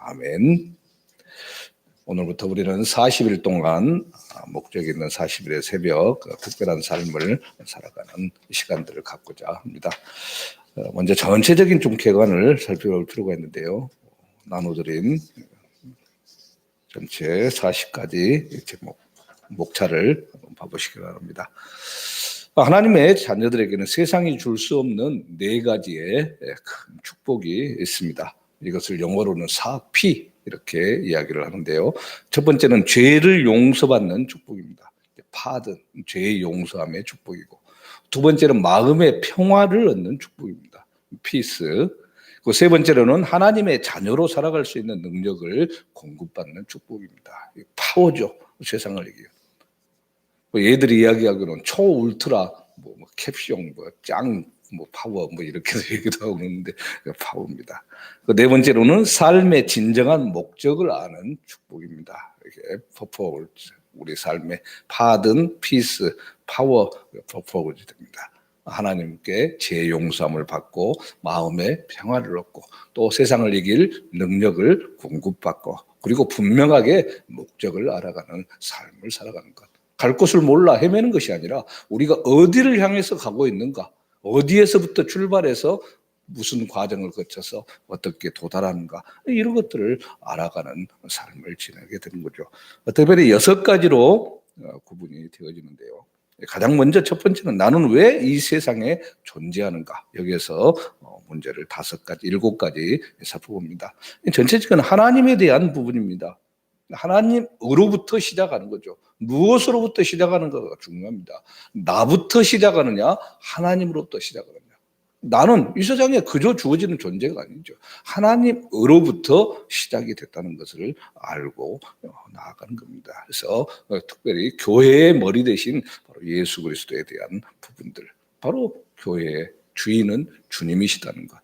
아멘. 오늘부터 우리는 40일 동안 목적 있는 40일의 새벽 특별한 삶을 살아가는 시간들을 갖고자 합니다. 먼저 전체적인 좀 개관을 살펴볼 필요가 있는데요. 나눠드린 전체 40가지 제목, 목차를 봐보시기 바랍니다. 하나님의 자녀들에게는 세상이 줄 수 없는 4가지의 큰 축복이 있습니다. 이것을 영어로는 4P 이렇게 이야기를 하는데요. 첫 번째는 죄를 용서받는 축복입니다. 파든, 죄의 용서함의 축복이고, 두 번째는 마음의 평화를 얻는 축복입니다. 피스. 그 세 번째로는 하나님의 자녀로 살아갈 수 있는 능력을 공급받는 축복입니다. 파워죠. 세상을 얘기해요. 얘들이 이야기하기로는 초울트라, 캡숑, 짱, 파워, 이렇게 얘기도 하고 있는데, 파워입니다. 그 네 번째로는 삶의 진정한 목적을 아는 축복입니다. 이게 퍼포즈, 우리 삶의 파든, 피스, 파워, 퍼포즈 됩니다. 하나님께 죄 용서함을 받고 마음의 평화를 얻고 또 세상을 이길 능력을 공급받고 그리고 분명하게 목적을 알아가는 삶을 살아가는 것. 갈 곳을 몰라 헤매는 것이 아니라 우리가 어디를 향해서 가고 있는가, 어디에서부터 출발해서 무슨 과정을 거쳐서 어떻게 도달하는가, 이런 것들을 알아가는 삶을 지내게 되는 거죠. 특별히 6가지로 구분이 되어지는데요. 가장 먼저 첫 번째는 나는 왜 이 세상에 존재하는가, 여기에서 문제를 5가지, 7가지 살펴봅니다. 전체적인 하나님에 대한 부분입니다. 하나님으로부터 시작하는 거죠. 무엇으로부터 시작하는가가 중요합니다. 나부터 시작하느냐, 하나님으로부터 시작하느냐. 나는 이 세상에 그저 주어지는 존재가 아니죠. 하나님으로부터 시작이 됐다는 것을 알고 나아가는 겁니다. 그래서 특별히 교회의 머리 대신 바로 예수 그리스도에 대한 부분들, 바로 교회의 주인은 주님이시다는 것.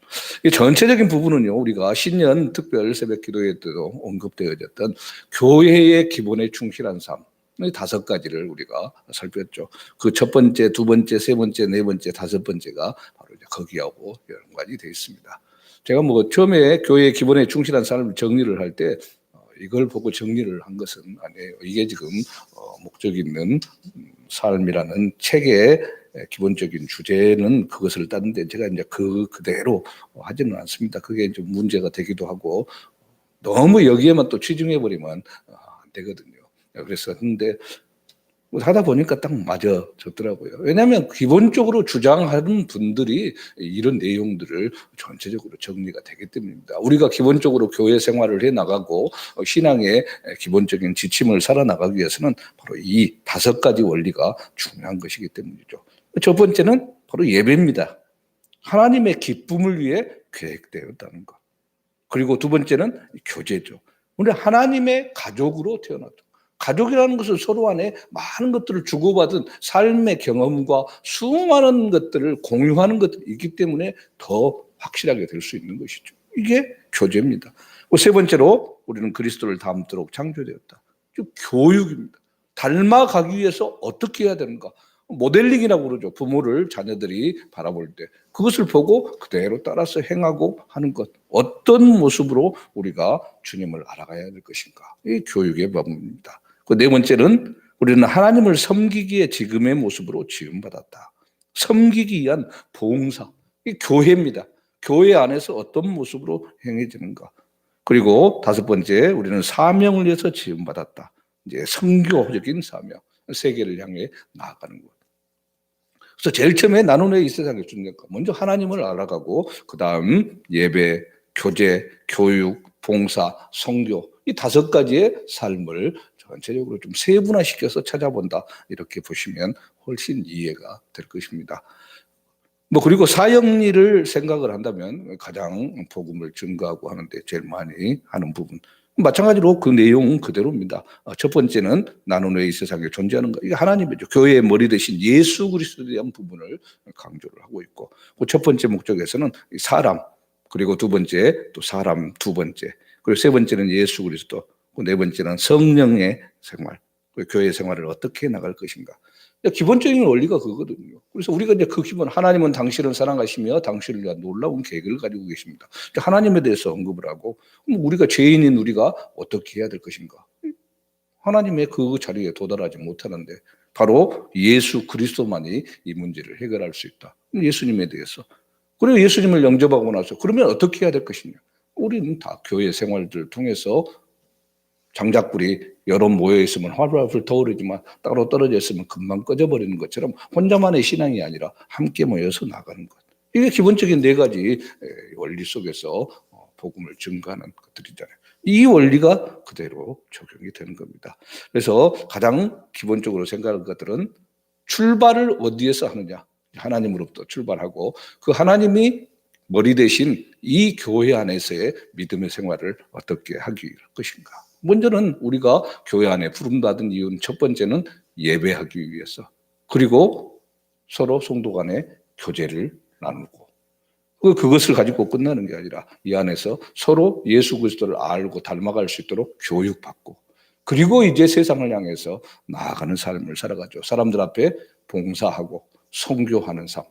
이 전체적인 부분은요, 우리가 신년 특별 새벽 기도에도 언급되어졌던 교회의 기본에 충실한 삶, 5가지를 우리가 살폈죠. 그 첫 번째, 두 번째, 세 번째, 네 번째, 5번째가 바로 이제 거기하고 연관이 되어 있습니다. 제가 처음에 교회의 기본에 충실한 삶을 정리를 할 때 이걸 보고 정리를 한 것은 아니에요. 이게 지금 목적 있는 삶이라는 책의 기본적인 주제는 그것을 따는데 제가 이제 그대로 하지는 않습니다. 그게 좀 문제가 되기도 하고 너무 여기에만 또 치중해 버리면 안 되거든요. 그래서 근데 하다 보니까 딱 맞아졌더라고요. 왜냐하면 기본적으로 주장하는 분들이 이런 내용들을 전체적으로 정리가 되기 때문입니다. 우리가 기본적으로 교회 생활을 해나가고 신앙의 기본적인 지침을 살아나가기 위해서는 바로 이 5가지 원리가 중요한 것이기 때문이죠. 첫 번째는 바로 예배입니다. 하나님의 기쁨을 위해 계획되었다는 것. 그리고 두 번째는 교제죠. 우리 하나님의 가족으로 태어났다. 가족이라는 것은 서로 안에 많은 것들을 주고받은 삶의 경험과 수많은 것들을 공유하는 것들이 있기 때문에 더 확실하게 될 수 있는 것이죠. 이게 교제입니다. 세 번째로 우리는 그리스도를 닮도록 창조되었다. 즉 교육입니다. 닮아가기 위해서 어떻게 해야 되는가. 모델링이라고 그러죠. 부모를 자녀들이 바라볼 때 그것을 보고 그대로 따라서 행하고 하는 것. 어떤 모습으로 우리가 주님을 알아가야 될 것인가. 이 교육의 부분입니다. 그 네 번째는 우리는 하나님을 섬기기에 지금의 모습으로 지음받았다. 섬기기 위한 봉사. 이 교회입니다. 교회 안에서 어떤 모습으로 행해지는가. 그리고 5번째, 우리는 사명을 위해서 지음받았다. 이제 선교적인 사명. 세계를 향해 나아가는 것. 그래서 제일 처음에 나는 왜 이 세상에 존재할까? 먼저 하나님을 알아가고 그 다음 예배, 교제, 교육, 봉사, 선교 이 5가지의 삶을 전체적으로 좀 세분화시켜서 찾아본다. 이렇게 보시면 훨씬 이해가 될 것입니다. 그리고 사역일을 생각을 한다면 가장 복음을 증거하고 하는데 제일 많이 하는 부분. 마찬가지로 그 내용은 그대로입니다. 첫 번째는 나는 왜 이 세상에 존재하는가? 이게 하나님이죠. 교회의 머리 대신 예수 그리스도에 대한 부분을 강조를 하고 있고, 그 첫 번째 목적에서는 사람, 그리고 두 번째 또 사람 두 번째, 그리고 세 번째는 예수 그리스도, 그 네 번째는 성령의 생활, 그 교회 생활을 어떻게 나갈 것인가. 기본적인 원리가 그거거든요. 그래서 우리가 이제 그 기본, 하나님은 당신을 사랑하시며 당신을 위한 놀라운 계획을 가지고 계십니다. 하나님에 대해서 언급을 하고, 그럼 우리가 죄인인 우리가 어떻게 해야 될 것인가? 하나님의 그 자리에 도달하지 못하는데 바로 예수 그리스도만이 이 문제를 해결할 수 있다. 예수님에 대해서. 그리고 예수님을 영접하고 나서 그러면 어떻게 해야 될 것이냐? 우리는 다 교회 생활들을 통해서 장작불이 여러 모여 있으면 활활 타오르지만 따로 떨어져 있으면 금방 꺼져버리는 것처럼 혼자만의 신앙이 아니라 함께 모여서 나가는 것. 이게 기본적인 네 가지 원리 속에서 복음을 증거하는 것들이잖아요. 이 원리가 그대로 적용이 되는 겁니다. 그래서 가장 기본적으로 생각하는 것들은 출발을 어디에서 하느냐. 하나님으로부터 출발하고 그 하나님이 머리 대신 이 교회 안에서의 믿음의 생활을 어떻게 하기 것인가. 먼저는 우리가 교회 안에 부름받은 이유는 첫 번째는 예배하기 위해서, 그리고 서로 성도 간의 교제를 나누고, 그것을 가지고 끝나는 게 아니라 이 안에서 서로 예수 그리스도를 알고 닮아갈 수 있도록 교육받고, 그리고 이제 세상을 향해서 나아가는 삶을 살아가죠. 사람들 앞에 봉사하고 선교하는 삶,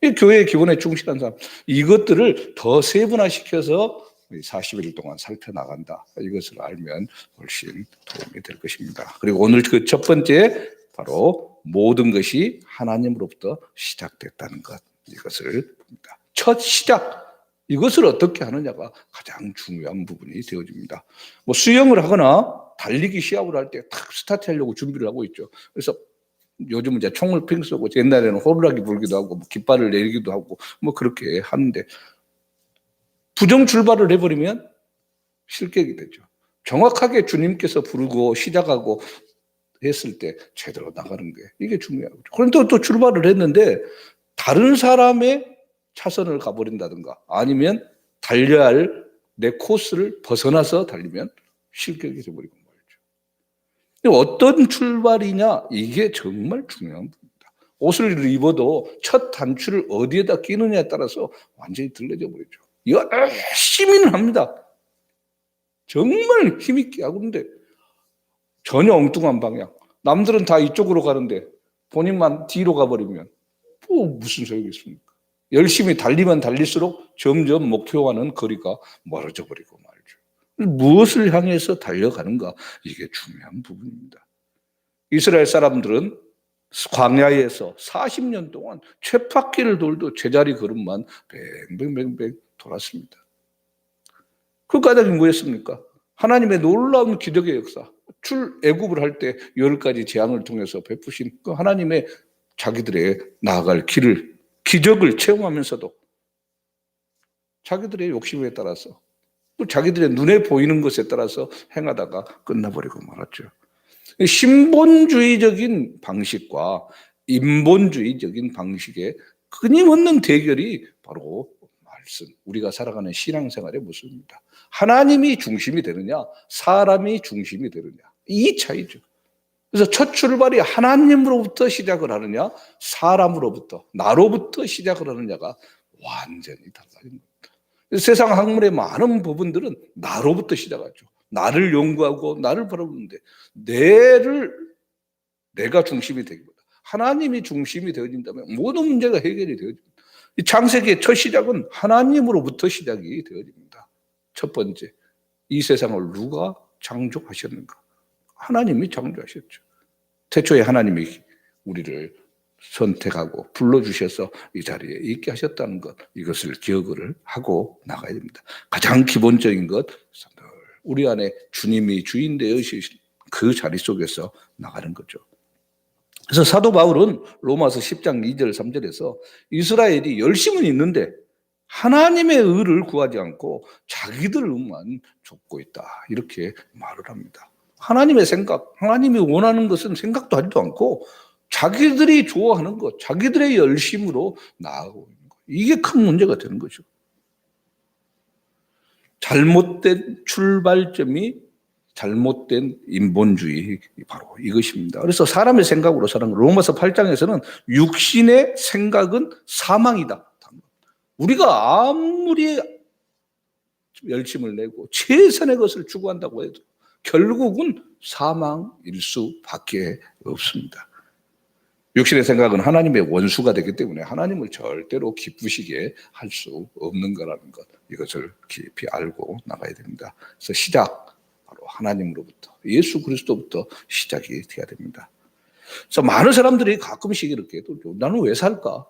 이 교회의 기본에 충실한 삶, 이것들을 더 세분화시켜서 40일 동안 살펴나간다. 이것을 알면 훨씬 도움이 될 것입니다. 그리고 오늘 그 첫 번째, 바로 모든 것이 하나님으로부터 시작됐다는 것, 이것을 봅니다. 첫 시작, 이것을 어떻게 하느냐가 가장 중요한 부분이 되어집니다. 뭐 수영을 하거나 달리기 시합을 할 때 탁 스타트하려고 준비를 하고 있죠. 그래서 요즘은 이제 총을 핑 쏘고, 옛날에는 호루라기 불기도 하고 뭐 깃발을 내리기도 하고 뭐 그렇게 하는데, 부정 출발을 해버리면 실격이 되죠. 정확하게 주님께서 부르고 시작하고 했을 때 제대로 나가는 게 이게 중요하죠. 그런데 또 출발을 했는데 다른 사람의 차선을 가버린다든가 아니면 달려야 할 내 코스를 벗어나서 달리면 실격이 되어버리고 말이죠. 어떤 출발이냐, 이게 정말 중요한 부분입니다. 옷을 입어도 첫 단추를 어디에다 끼느냐에 따라서 완전히 들려져 버리죠. 이거 열심히는 합니다. 정말 힘있게 하고, 근데 전혀 엉뚱한 방향. 남들은 다 이쪽으로 가는데 본인만 뒤로 가버리면 뭐 무슨 소용이 있습니까? 열심히 달리면 달릴수록 점점 목표와는 거리가 멀어져 버리고 말이죠. 무엇을 향해서 달려가는가, 이게 중요한 부분입니다. 이스라엘 사람들은 광야에서 40년 동안 쳇바퀴를 돌도 제자리 걸음만 뱅뱅뱅뱅 돌았습니다. 그 까닭이 뭐였습니까? 하나님의 놀라운 기적의 역사, 출애굽을 할 때 10가지 재앙을 통해서 베푸신 그 하나님의 자기들의 나아갈 길을, 기적을 체험하면서도 자기들의 욕심에 따라서 또 자기들의 눈에 보이는 것에 따라서 행하다가 끝나버리고 말았죠. 신본주의적인 방식과 인본주의적인 방식의 끊임없는 대결이 바로 말씀, 우리가 살아가는 신앙생활의 모습입니다. 하나님이 중심이 되느냐, 사람이 중심이 되느냐, 이 차이죠. 그래서 첫 출발이 하나님으로부터 시작을 하느냐, 사람으로부터, 나로부터 시작을 하느냐가 완전히 달라진 겁니다. 세상 학문의 많은 부분들은 나로부터 시작하죠. 나를 연구하고 나를 바라보는데, 내가 중심이 되기보다 하나님이 중심이 되어진다면 모든 문제가 해결이 되어집니다. 이 창세기의 첫 시작은 하나님으로부터 시작이 되어집니다. 첫 번째, 이 세상을 누가 창조하셨는가? 하나님이 창조하셨죠. 태초에 하나님이 우리를 선택하고 불러주셔서 이 자리에 있게 하셨다는 것, 이것을 기억을 하고 나가야 됩니다. 가장 기본적인 것, 우리 안에 주님이 주인 되으신 그 자리 속에서 나가는 거죠. 그래서 사도 바울은 로마서 10장 2절 3절에서 이스라엘이 열심은 있는데 하나님의 의를 구하지 않고 자기들 의만 좇고 있다, 이렇게 말을 합니다. 하나님의 생각, 하나님이 원하는 것은 생각도 하지도 않고 자기들이 좋아하는 것, 자기들의 열심으로 나아가고 있는 것, 이게 큰 문제가 되는 거죠. 잘못된 출발점이 잘못된 인본주의, 바로 이것입니다. 그래서 사람의 생각으로 사는 것, 로마서 8장에서는 육신의 생각은 사망이다. 우리가 아무리 열심을 내고 최선의 것을 추구한다고 해도 결국은 사망일 수밖에 없습니다. 육신의 생각은 하나님의 원수가 되기 때문에 하나님을 절대로 기쁘시게 할 수 없는 거라는 것, 이것을 깊이 알고 나가야 됩니다. 그래서 시작, 바로 하나님으로부터, 예수 그리스도부터 시작이 돼야 됩니다. 그래서 많은 사람들이 가끔씩 이렇게 나는 왜 살까?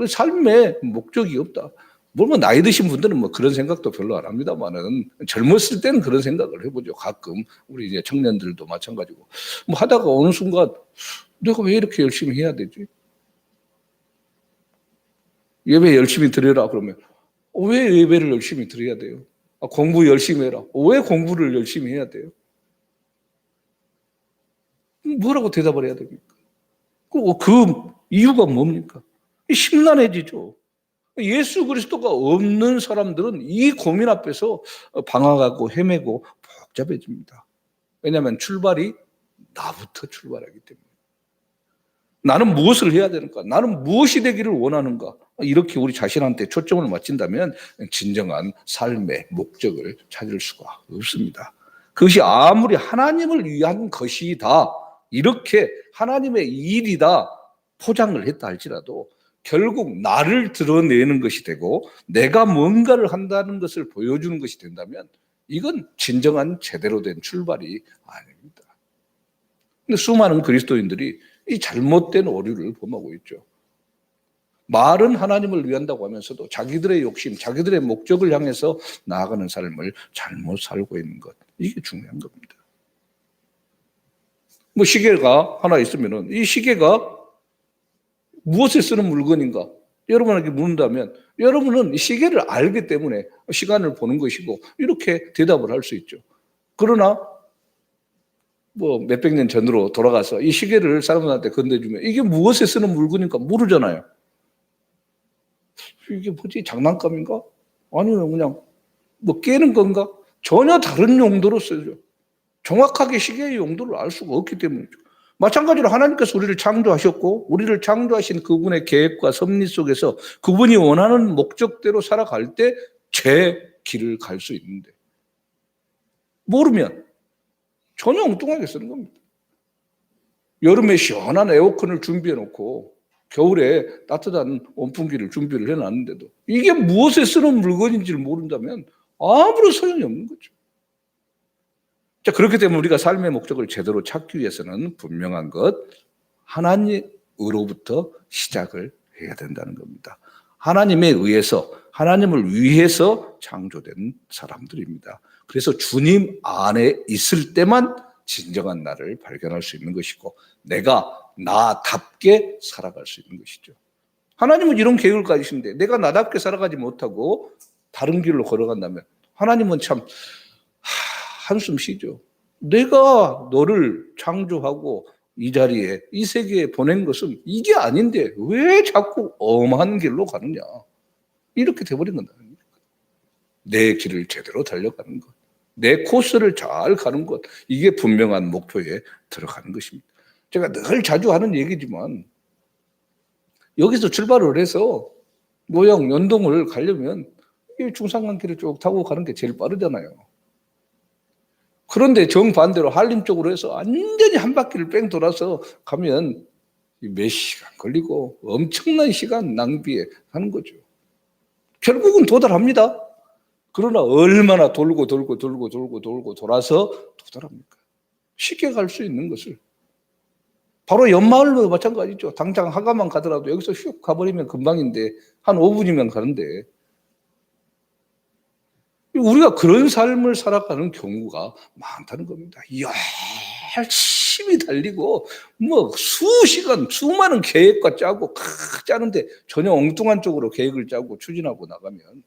삶에 목적이 없다. 물론 나이 드신 분들은 뭐 그런 생각도 별로 안 합니다만은 젊었을 때는 그런 생각을 해보죠. 가끔 우리 이제 청년들도 마찬가지고 뭐 하다가 어느 순간 내가 왜 이렇게 열심히 해야 되지? 예배 열심히 드려라 그러면 왜 예배를 열심히 드려야 돼요? 공부 열심히 해라. 왜 공부를 열심히 해야 돼요? 뭐라고 대답을 해야 됩니까? 그 이유가 뭡니까? 심란해지죠. 예수 그리스도가 없는 사람들은 이 고민 앞에서 방황하고 헤매고 복잡해집니다. 왜냐하면 출발이 나부터 출발하기 때문에. 나는 무엇을 해야 되는가? 나는 무엇이 되기를 원하는가? 이렇게 우리 자신한테 초점을 맞춘다면 진정한 삶의 목적을 찾을 수가 없습니다. 그것이 아무리 하나님을 위한 것이다, 이렇게 하나님의 일이다 포장을 했다 할지라도 결국 나를 드러내는 것이 되고 내가 뭔가를 한다는 것을 보여주는 것이 된다면 이건 진정한 제대로 된 출발이 아닙니다. 근데 수많은 그리스도인들이 이 잘못된 오류를 범하고 있죠. 말은 하나님을 위한다고 하면서도 자기들의 욕심, 자기들의 목적을 향해서 나아가는 삶을 잘못 살고 있는 것, 이게 중요한 겁니다. 뭐 시계가 하나 있으면은 이 시계가 무엇에 쓰는 물건인가? 여러분에게 묻는다면 여러분은 시계를 알기 때문에 시간을 보는 것이고 이렇게 대답을 할 수 있죠. 그러나 뭐 몇백 년 전으로 돌아가서 이 시계를 사람들한테 건네주면 이게 무엇에 쓰는 물건인가 모르잖아요. 이게 뭐지? 장난감인가? 아니면 그냥 뭐 깨는 건가? 전혀 다른 용도로 쓰죠. 정확하게 시계의 용도를 알 수가 없기 때문이죠. 마찬가지로 하나님께서 우리를 창조하셨고 우리를 창조하신 그분의 계획과 섭리 속에서 그분이 원하는 목적대로 살아갈 때 제 길을 갈 수 있는데 모르면 전혀 엉뚱하게 쓰는 겁니다. 여름에 시원한 에어컨을 준비해 놓고 겨울에 따뜻한 온풍기를 준비를 해놨는데도 이게 무엇에 쓰는 물건인지를 모른다면 아무런 소용이 없는 거죠. 자, 그렇기 때문에 우리가 삶의 목적을 제대로 찾기 위해서는 분명한 것, 하나님으로부터 시작을 해야 된다는 겁니다. 하나님에 의해서, 하나님을 위해서 창조된 사람들입니다. 그래서 주님 안에 있을 때만 진정한 나를 발견할 수 있는 것이고 내가 나답게 살아갈 수 있는 것이죠. 하나님은 이런 계획을 가지신데 내가 나답게 살아가지 못하고 다른 길로 걸어간다면 하나님은 참 한숨 쉬죠. 내가 너를 창조하고 이 자리에 이 세계에 보낸 것은 이게 아닌데 왜 자꾸 엄한 길로 가느냐. 이렇게 돼버린 건다. 내 길을 제대로 달려가는 것. 내 코스를 잘 가는 것, 이게 분명한 목표에 들어가는 것입니다. 제가 늘 자주 하는 얘기지만 여기서 출발을 해서 모형 연동을 가려면 중산간길을 쭉 타고 가는 게 제일 빠르잖아요. 그런데 정반대로 한림 쪽으로 해서 완전히 한 바퀴를 뺑 돌아서 가면 몇 시간 걸리고 엄청난 시간 낭비에 하는 거죠. 결국은 도달합니다. 그러나 얼마나 돌고 돌아서 도달합니까? 쉽게 갈 수 있는 것을. 바로 연마을도 마찬가지죠. 당장 하가만 가더라도 여기서 슉 가버리면 금방인데 한 5분이면 가는데 우리가 그런 삶을 살아가는 경우가 많다는 겁니다. 열심히 달리고 뭐 수시간 수많은 계획과 짜고 짜는데 전혀 엉뚱한 쪽으로 계획을 짜고 추진하고 나가면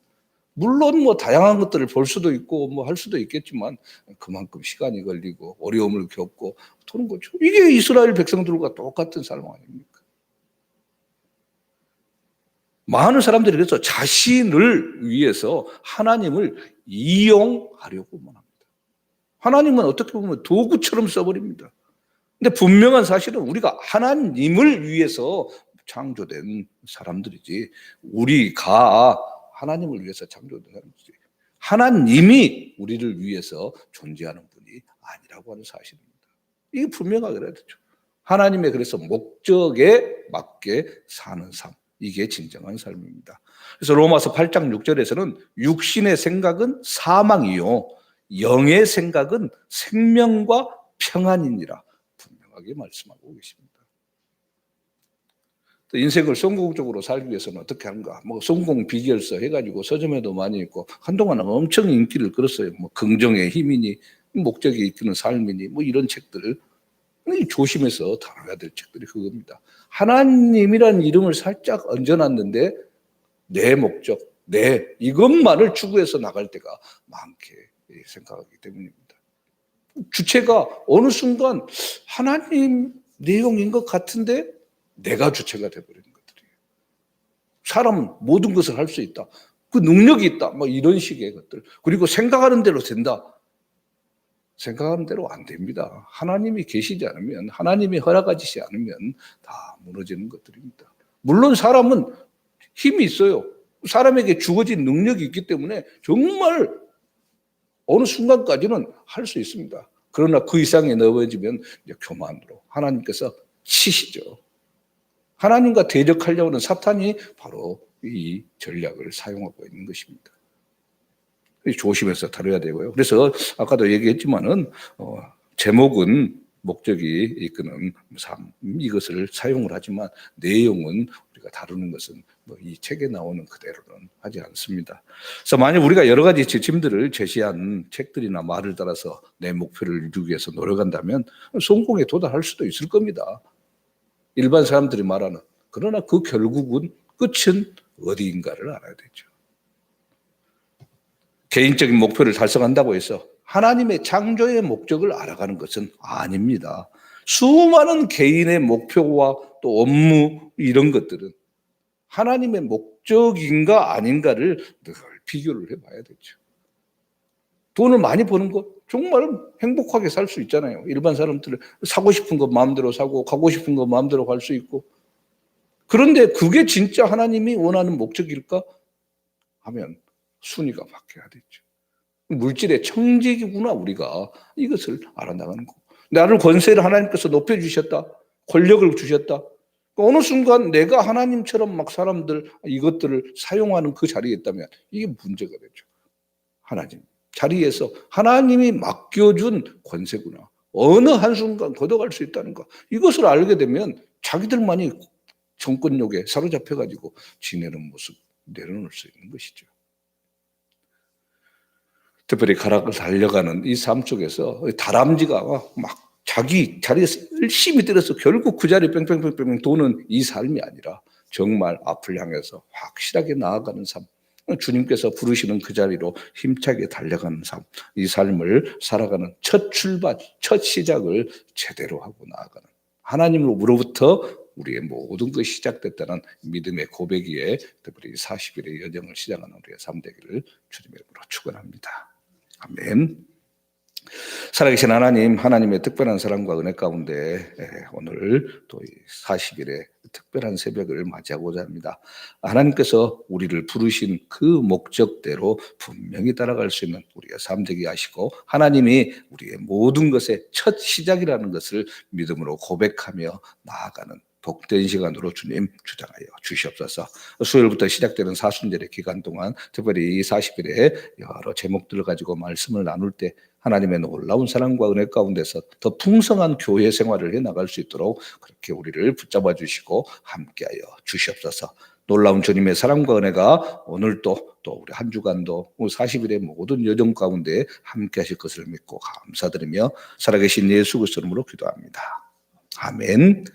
물론 뭐 다양한 것들을 볼 수도 있고 뭐 할 수도 있겠지만 그만큼 시간이 걸리고 어려움을 겪고 도는 거죠. 이게 이스라엘 백성들과 똑같은 삶 아닙니까? 많은 사람들이 그래서 자신을 위해서 하나님을 이용하려고만 합니다. 하나님은 어떻게 보면 도구처럼 써버립니다. 근데 분명한 사실은 우리가 하나님을 위해서 창조된 사람들이지 우리가 하나님을 위해서 창조된 사람들이지 하나님이 우리를 위해서 존재하는 분이 아니라고 하는 사실입니다. 이게 분명하게 그래야 되죠. 하나님의 그래서 목적에 맞게 사는 삶. 이게 진정한 삶입니다. 그래서 로마서 8장 6절에서는 육신의 생각은 사망이요 영의 생각은 생명과 평안이니라 분명하게 말씀하고 계십니다. 인생을 성공적으로 살기 위해서는 어떻게 하는가? 뭐 성공 비결서 해가지고 서점에도 많이 있고 한동안은 엄청 인기를 끌었어요. 뭐 긍정의 힘이니 목적이 이끄는 삶이니 뭐 이런 책들 조심해서 다뤄야 될 책들이 그겁니다. 하나님이라는 이름을 살짝 얹어놨는데 내 목적, 내 이것만을 추구해서 나갈 때가 많게 생각하기 때문입니다. 주체가 어느 순간 하나님 내용인 것 같은데 내가 주체가 돼버리는 것들이에요. 사람은 모든 것을 할 수 있다. 그 능력이 있다. 뭐 이런 식의 것들. 그리고 생각하는 대로 된다. 생각하는 대로 안 됩니다. 하나님이 계시지 않으면, 하나님이 허락하지 않으면 다 무너지는 것들입니다. 물론 사람은 힘이 있어요. 사람에게 주어진 능력이 있기 때문에 정말 어느 순간까지는 할 수 있습니다. 그러나 그 이상에 넘어지면 이제 교만으로 하나님께서 치시죠. 하나님과 대적하려고 하는 사탄이 바로 이 전략을 사용하고 있는 것입니다. 조심해서 다뤄야 되고요. 그래서 아까도 얘기했지만은 제목은 목적이 이끄는 삶 이것을 사용을 하지만 내용은 우리가 다루는 것은 뭐 이 책에 나오는 그대로는 하지 않습니다. 그래서 만약 우리가 여러 가지 지침들을 제시한 책들이나 말을 따라서 내 목표를 이루기 위해서 노력한다면 성공에 도달할 수도 있을 겁니다. 일반 사람들이 말하는. 그러나 그 결국은 끝은 어디인가를 알아야 되죠. 개인적인 목표를 달성한다고 해서 하나님의 창조의 목적을 알아가는 것은 아닙니다. 수많은 개인의 목표와 또 업무 이런 것들은 하나님의 목적인가 아닌가를 늘 비교를 해봐야 되죠. 돈을 많이 버는 것 정말 행복하게 살 수 있잖아요. 일반 사람들은 사고 싶은 거 마음대로 사고 가고 싶은 거 마음대로 갈 수 있고 그런데 그게 진짜 하나님이 원하는 목적일까 하면 순위가 바뀌어야 되죠. 물질의 청지기구나 우리가 이것을 알아나가는 거. 나를 권세를 하나님께서 높여주셨다. 권력을 주셨다. 어느 순간 내가 하나님처럼 막 사람들 이것들을 사용하는 그 자리에 있다면 이게 문제가 되죠. 하나님 자리에서 하나님이 맡겨준 권세구나. 어느 한순간 걷어갈 수 있다는 거. 이것을 알게 되면 자기들만이 정권력에 사로잡혀가지고 지내는 모습 내려놓을 수 있는 것이죠. 특별히 가락을 달려가는 이 삶 속에서 다람쥐가 막 자기 자리에서 열심히 때려서 결국 그 자리에 뺑뺑뺑뺑 도는 이 삶이 아니라 정말 앞을 향해서 확실하게 나아가는 삶. 주님께서 부르시는 그 자리로 힘차게 달려가는 삶. 이 삶을 살아가는 첫 출발, 첫 시작을 제대로 하고 나아가는 하나님으로부터 우리의 모든 것이 시작됐다는 믿음의 고백이에 특별히 40일의 여정을 시작하는 우리의 삶 되기를 주님의 이름으로 축원합니다. 아멘. 살아계신 하나님, 하나님의 특별한 사랑과 은혜 가운데 오늘 또 40일의 특별한 새벽을 맞이하고자 합니다. 하나님께서 우리를 부르신 그 목적대로 분명히 따라갈 수 있는 우리의 삶 되게 하시고 하나님이 우리의 모든 것의 첫 시작이라는 것을 믿음으로 고백하며 나아가는 복된 시간으로 주님 주장하여 주시옵소서. 수요일부터 시작되는 사순절의 기간 동안 특별히 이 40일에 여러 제목들을 가지고 말씀을 나눌 때 하나님의 놀라운 사랑과 은혜 가운데서 더 풍성한 교회 생활을 해나갈 수 있도록 그렇게 우리를 붙잡아 주시고 함께하여 주시옵소서. 놀라운 주님의 사랑과 은혜가 오늘도 또 우리 한 주간도 40일의 모든 여정 가운데 함께 하실 것을 믿고 감사드리며 살아계신 예수 그리스도 이름으로 기도합니다. 아멘.